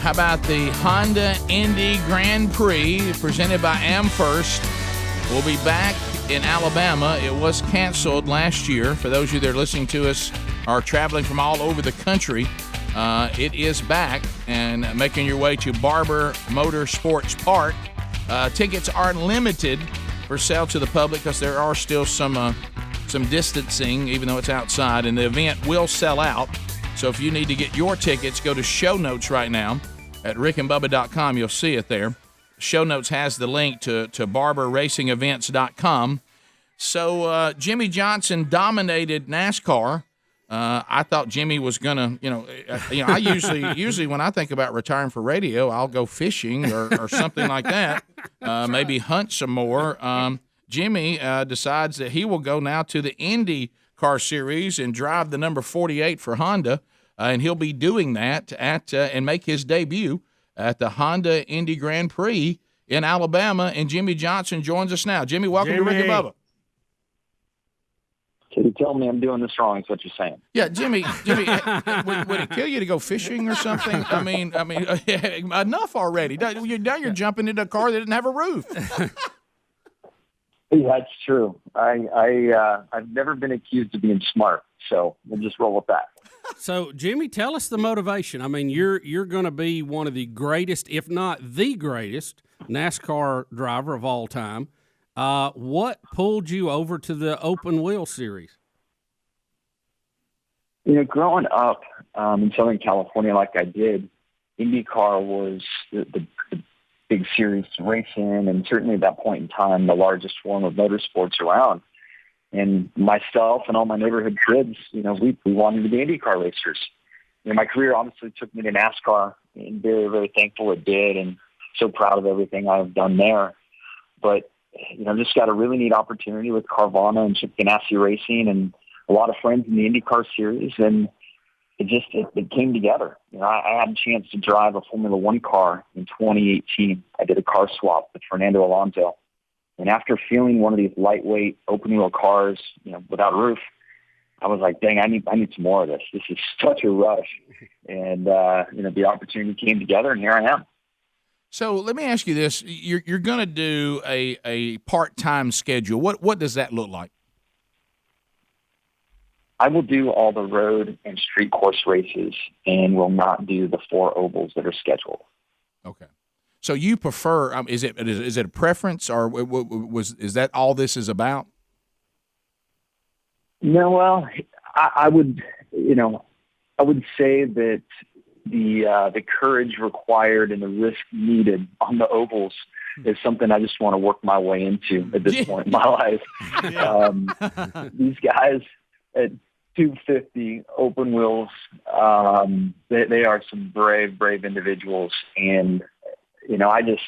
how about the Honda Indy Grand Prix presented by AmFirst? We'll be back in Alabama. It was canceled last year. For those of you that are listening to us are traveling from all over the country, it is back and making your way to Barber Motorsports Park. Tickets are limited for sale to the public because there are still some distancing, even though it's outside, and the event will sell out. So if you need to get your tickets, go to show notes right now at rickandbubba.com. You'll see it there. Show notes has the link to barberracingevents.com. So Jimmie Johnson dominated NASCAR. I thought Jimmie was gonna, I usually when I think about retiring for radio, I'll go fishing or something like that. Maybe hunt some more. Jimmie decides that he will go now to the IndyCar series and drive the number 48 for Honda, and he'll be doing that and make his debut at the Honda Indy Grand Prix in Alabama. And Jimmie Johnson joins us now. Jimmie, welcome to Rick and Bubba. So you tell me I'm doing this wrong is what you're saying. Yeah, Jimmie, would it kill you to go fishing or something? I mean, enough already. Now you're jumping into a car that didn't have a roof. Yeah, that's true. I've never been accused of being smart, so we'll just roll with that. So, Jimmie, tell us the motivation. I mean, you're going to be one of the greatest, if not the greatest, NASCAR driver of all time. What pulled you over to the open wheel series? Growing up in Southern California like I did, IndyCar was the big series to race in, and certainly at that point in time, the largest form of motorsports around. And myself and all my neighborhood kids, we wanted to be IndyCar racers. My career obviously took me to NASCAR, and very, very thankful it did, and so proud of everything I've done there. But just got a really neat opportunity with Carvana and Chip Ganassi Racing and a lot of friends in the IndyCar series, and it came together. I had a chance to drive a Formula One car in 2018. I did a car swap with Fernando Alonso. And after feeling one of these lightweight open-wheel cars, without a roof, I was like, dang, I need some more of this. This is such a rush. And, the opportunity came together, and here I am. So let me ask you this. You're going to do a part-time schedule. What does that look like? I will do all the road and street course races and will not do the 4 ovals that are scheduled. Okay. So you prefer? Is it a preference, or is that all this is about? No, well, I would say that the courage required and the risk needed on the ovals is something I just want to work my way into at this point in my life. These guys at 250 open wheels, they are some brave individuals, and I just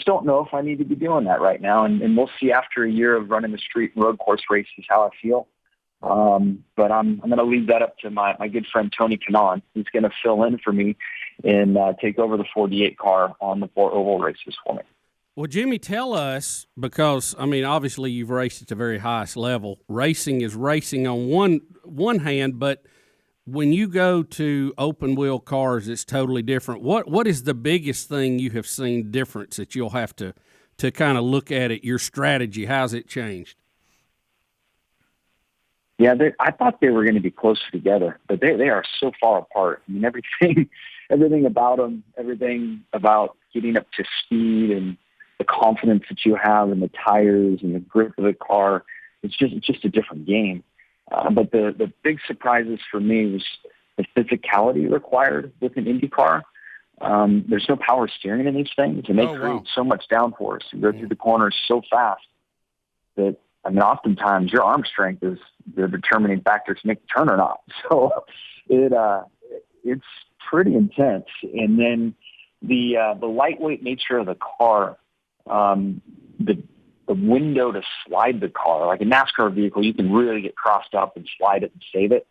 don't know if I need to be doing that right now. And we'll see after a year of running the street and road course races how I feel. But I'm going to leave that up to my good friend Tony Kanaan. He's going to fill in for me and take over the 48 car on the 4 oval races for me. Well, Jimmie, tell us, because, obviously you've raced at the very highest level. Racing is racing on one hand, but when you go to open-wheel cars, it's totally different. What is the biggest thing you have seen difference that you'll have to kind of look at it, your strategy? How's it changed? Yeah, I thought they were going to be closer together, but they are so far apart. Everything about them, everything about getting up to speed and the confidence that you have in the tires and the grip of the car, it's just a different game. But the big surprises for me was the physicality required with an Indy car. There's no power steering in these things, and they create so much downforce and go through the corners so fast that, oftentimes your arm strength is the determining factor to make the turn or not. So it's pretty intense. And then the lightweight nature of the car, the window to slide the car, like a NASCAR vehicle, you can really get crossed up and slide it and save it.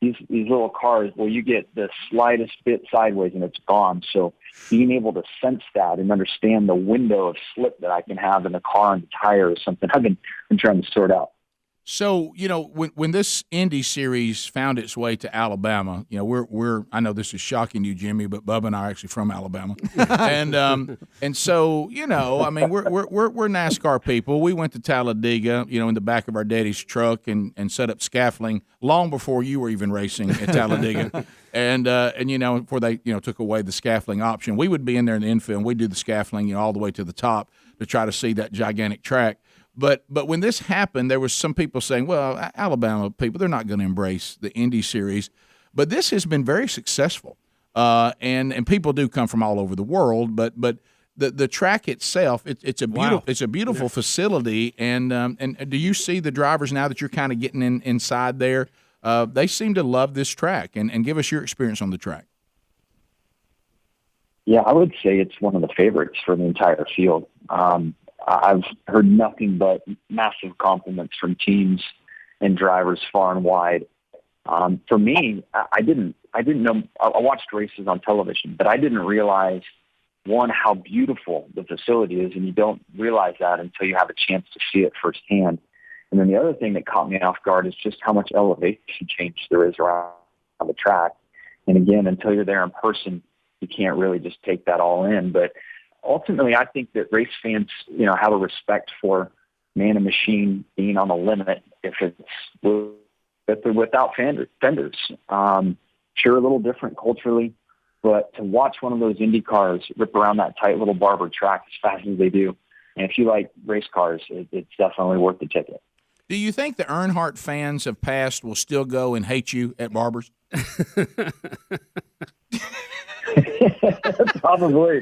These little cars, well, you get the slightest bit sideways and it's gone. So being able to sense that and understand the window of slip that I can have in the car and the tire is something I've been trying to sort out. So, when this Indy series found its way to Alabama, I know this is shocking you, Jimmy, but Bubba and I are actually from Alabama, and so I mean we're NASCAR people. We went to Talladega, in the back of our daddy's truck and set up scaffolding long before you were even racing at Talladega, and before they took away the scaffolding option, we would be in there in the infield and we'd do the scaffolding all the way to the top to try to see that gigantic track. But when this happened, there was some people saying, well, Alabama people, they're not going to embrace the Indy series. But this has been very successful. And people do come from all over the world, but the track itself, it's a beautiful facility. And do you see the drivers now that you're kind of getting inside there? They seem to love this track. And give us your experience on the track. Yeah, I would say it's one of the favorites for the entire field. I've heard nothing but massive compliments from teams and drivers far and wide. For me, I didn't know. I watched races on television, but I didn't realize, one, how beautiful the facility is, and you don't realize that until you have a chance to see it firsthand. And then the other thing that caught me off guard is just how much elevation change there is around the track. And again, until you're there in person, you can't really just take that all in. But ultimately, I think that race fans, have a respect for man and machine being on the limit if it's without fenders. Sure, a little different culturally, but to watch one of those Indy cars rip around that tight little Barber track as fast as they do, and if you like race cars, it's definitely worth the ticket. Do you think the Earnhardt fans of past will still go and hate you at Barber's? Probably,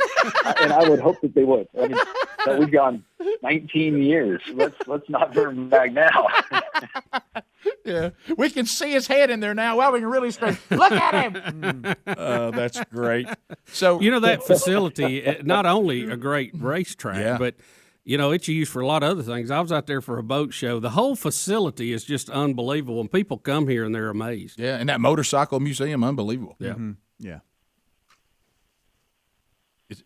and I would hope that they would. I mean, that we've gone 19 years. Let's not burn back now. Yeah, we can see his head in there now. Well, we can really straight. Look at him. That's great. So that facility, not only a great racetrack, but it's used for a lot of other things. I was out there for a boat show. The whole facility is just unbelievable, and people come here and they're amazed. Yeah, and that motorcycle museum, unbelievable. Yeah, yeah.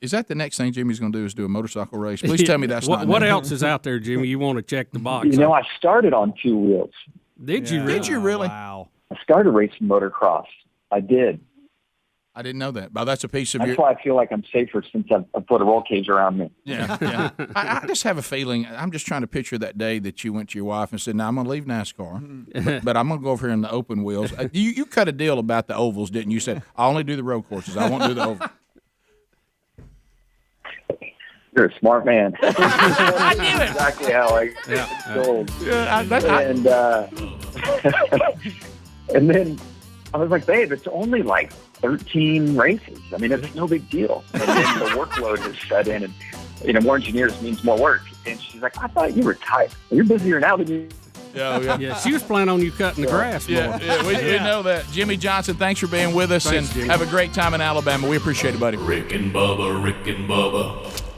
Is that the next thing Jimmy's going to do? Is do a motorcycle race? Please tell me that's not. What else is out there, Jimmy? You want to check the box? I started on two wheels. Did you really? Did you really? Wow. I started racing motocross. I did. I didn't know that. Well, that's a piece of That's why I feel like I'm safer since I've put a roll cage around me. Yeah. I just have a feeling. I'm just trying to picture that day that you went to your wife and said, "Now I'm going to leave NASCAR, but I'm going to go over here in the open wheels." You cut a deal about the ovals, didn't you? You said, "I only do the road courses. I won't do the ovals." You're a smart man. I knew it. Exactly how I sold. And then I was like, babe, it's only like 13 races. I mean, it's no big deal. And then the workload has set in, and more engineers means more work. And she's like, I thought you were tight. You're busier now than you. Yeah, she was planning on you cutting the grass more. We know that. Jimmie Johnson, thanks for being with us. Thanks, and Jimmy. Have a great time in Alabama. We appreciate it, buddy. Rick and Bubba, Rick and Bubba.